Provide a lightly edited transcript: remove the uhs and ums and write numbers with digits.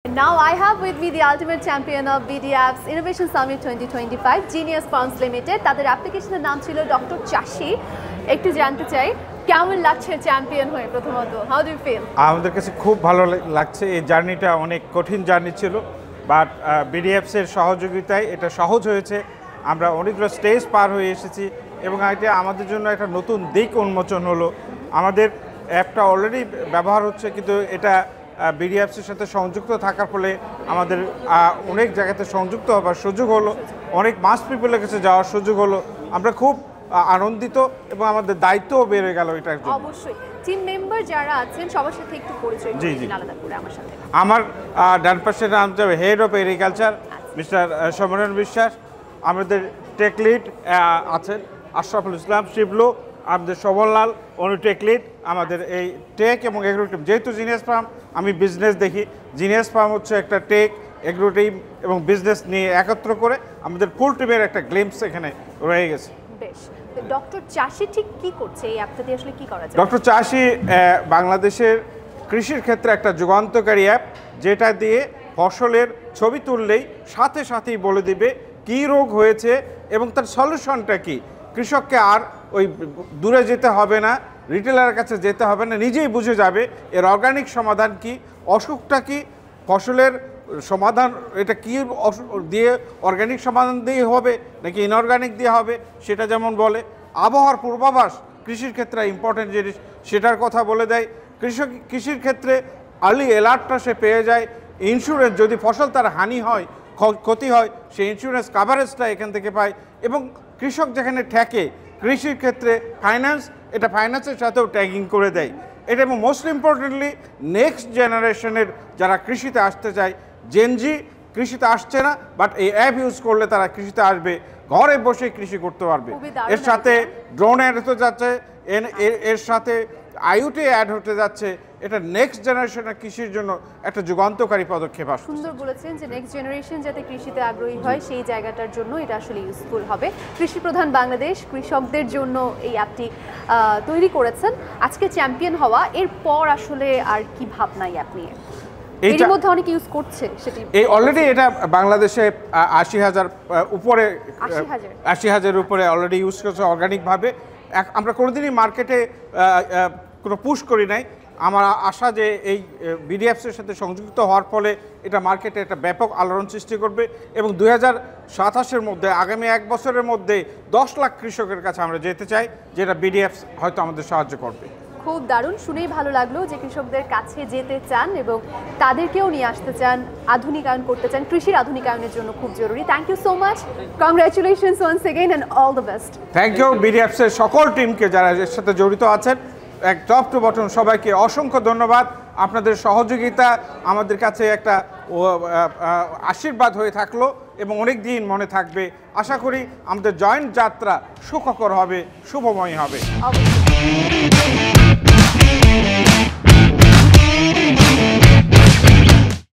Now I have with me the ultimate champion of BDApp's Innovation Summit 2025, Genius Farms Limited. তাদের অ্যাপ্লিকেশনের নাম ছিল doctor চাষি। একটু জানতে চাই কেমন লাগছে চ্যাম্পিয়ন হয়ে প্রথমত? How do you feel? আমাদের কাছে খুব ভালো লাগছে। এই জার্নিটা অনেক কঠিন জার্নি ছিল, বাট BDApps এর সহযোগিতায় এটা সহজ হয়েছে। আমরা অনেকগুলো স্টেজ পার হয়ে এসেছি এবং এটা আমাদের জন্য একটা নতুন দিক উন্মোচন হলো। আমাদের অ্যাপটা অলরেডি ব্যবহার হচ্ছে, কিন্তু এটা BDApps এর সাথে সংযুক্ত থাকার ফলে আমাদের অনেক জায়গাতে সংযুক্ত হবার সুযোগ হলো, অনেক মাস পিপলের কাছে যাওয়ার সুযোগ হলো। আমরা খুব আনন্দিত এবং আমাদের দায়িত্বও বেড়ে গেল এটার জন্য। অবশ্যই টিম মেম্বার যারা আছেন সবার সাথে একটু পরিচয় করে দিন আলাদা করে আমার সাথে। আমার ডান পাশে নাম যাবে head of agriculture mister Samaren বিশ্বাস, আমাদের টেক লিড আছেন আশরাফুল ইসলাম শিবলু, আমাদের শোভনলাল অনু টেক লিড। আমাদের এই টেক এবং এগ্রো টিম, যেহেতু জিনিয়াস ফার্ম আমি বিজনেস দেখি, জিনিয়াস ফার্ম হচ্ছে একটা টেক এগ্রো টিম এবং বিজনেস নিয়ে একত্র করে আমাদের ফুল টিমের একটা গ্লিম্পস এখানে রয়ে গেছে। বেশ, ডক্টর চাষি ঠিক কি করছে এই অ্যাপটা দিয়ে, আসলে কি করা যায়? ডক্টর চাষি বাংলাদেশের কৃষির ক্ষেত্রে একটা যুগান্তকারী অ্যাপ, যেটা দিয়ে ফসলের ছবি তুললেই সাথে সাথেই বলে দিবে কী রোগ হয়েছে এবং তার সলিউশনটা কি। কৃষককে আর ওই দূরে যেতে হবে না, রিটেলারের কাছে যেতে হবে না, নিজেই বুঝে যাবে এর অর্গানিক সমাধান কি, অসুখটা কি, ফসলের সমাধান এটা কি দিয়ে অর্গানিক সমাধান দিয়ে হবে নাকি ইনঅর্গানিক দিয়ে হবে সেটা যেমন বলে। আবহাওয়ার পূর্বাভাস কৃষির ক্ষেত্রে ইম্পর্টেন্ট জিনিস, সেটার কথা বলে দেয়। কৃষির ক্ষেত্রে আর্লি অ্যালার্টটা সে পেয়ে যায়। ইন্স্যুরেন্স, যদি ফসল তার হানি হয়, ক্ষতি হয়, সেই ইন্স্যুরেন্স কাভারেজটা এখান থেকে পায়। এবং কৃষক যেখানে ঠেকে কৃষির ক্ষেত্রে ফাইন্যান্স, এটা ফাইন্যান্সের সাথেও ট্যাগিং করে দেয় এটা। এবং মোস্ট ইম্পর্টেন্টলি নেক্সট জেনারেশনের যারা কৃষিতে আসতে চায়, জেনজি কৃষিতে আসছে না, বাট এই অ্যাপ ইউজ করলে তারা কৃষিতে আসবে, ঘরে বসে কৃষি করতে পারবে। এর সাথে ড্রোন অ্যাড হতে যাচ্ছে, এর সাথে আইওটি অ্যাড হতে যাচ্ছে। এটা নেক্সট জেনারেশনের কৃষির জন্য একটা যুগান্তকারী পদক্ষেপ আসছে। সুন্দর বলেছেন যে নেক্সট জেনারেশন যাতে কৃষিতে আগ্রহী হয় সেই জায়গাটার জন্য এটা আসলে ইউজফুল হবে। কৃষি প্রধান বাংলাদেশ কৃষকদের জন্য এই অ্যাপটি তৈরি করেছেন। আজকে চ্যাম্পিয়ন হওয়া, এরপর আসলে আর কি ভাবনা এই অ্যাপ নিয়ে? এর মধ্যে অনেক ইউজ করছে, সেটি এই অলরেডি এটা বাংলাদেশে ৮০,০০০ উপরে, ৮০,০০০ উপরে অলরেডি ইউজ করছে অর্গানিকভাবে। আমরা কোনোদিনই মার্কেটে কোনো পুশ করি নাই। আমার আশা যে এই BDApps এর সাথে সংযুক্ত হওয়ার ফলে এটা মার্কেটে একটা ব্যাপক আলোড়ন সৃষ্টি করবে এবং 2027-এর মধ্যে, আগামী 1 বছরের মধ্যে 10 লাখ কৃষকের কাছে আমরা যেতে চাই, যেটা BDApps হয়তো আমাদের সাহায্য করবে। খুব দারুণ, শুনেই ভালো লাগলো যে কৃষকদের কাছে যেতে চান এবং তাদেরকেও নিয়ে আসতে চান, আধুনিকায়ন করতে চান। কৃষির আধুনিকায়নের জন্য খুব জরুরি। Thank you so much, congratulations once again and all the best. Thank you BDApps এর সকল টিমকে যারা এর সাথে জড়িত আছেন, এক টপ টু বটন সবাইকে অসংখ্য ধন্যবাদ। আপনাদের সহযোগিতা আমাদের কাছে একটা আশীর্বাদ হয়ে থাকলো এবং অনেক দিন মনে থাকবে। আশা করি আমাদের জয়েন্ট যাত্রা সুখকর হবে, শুভময় হবে।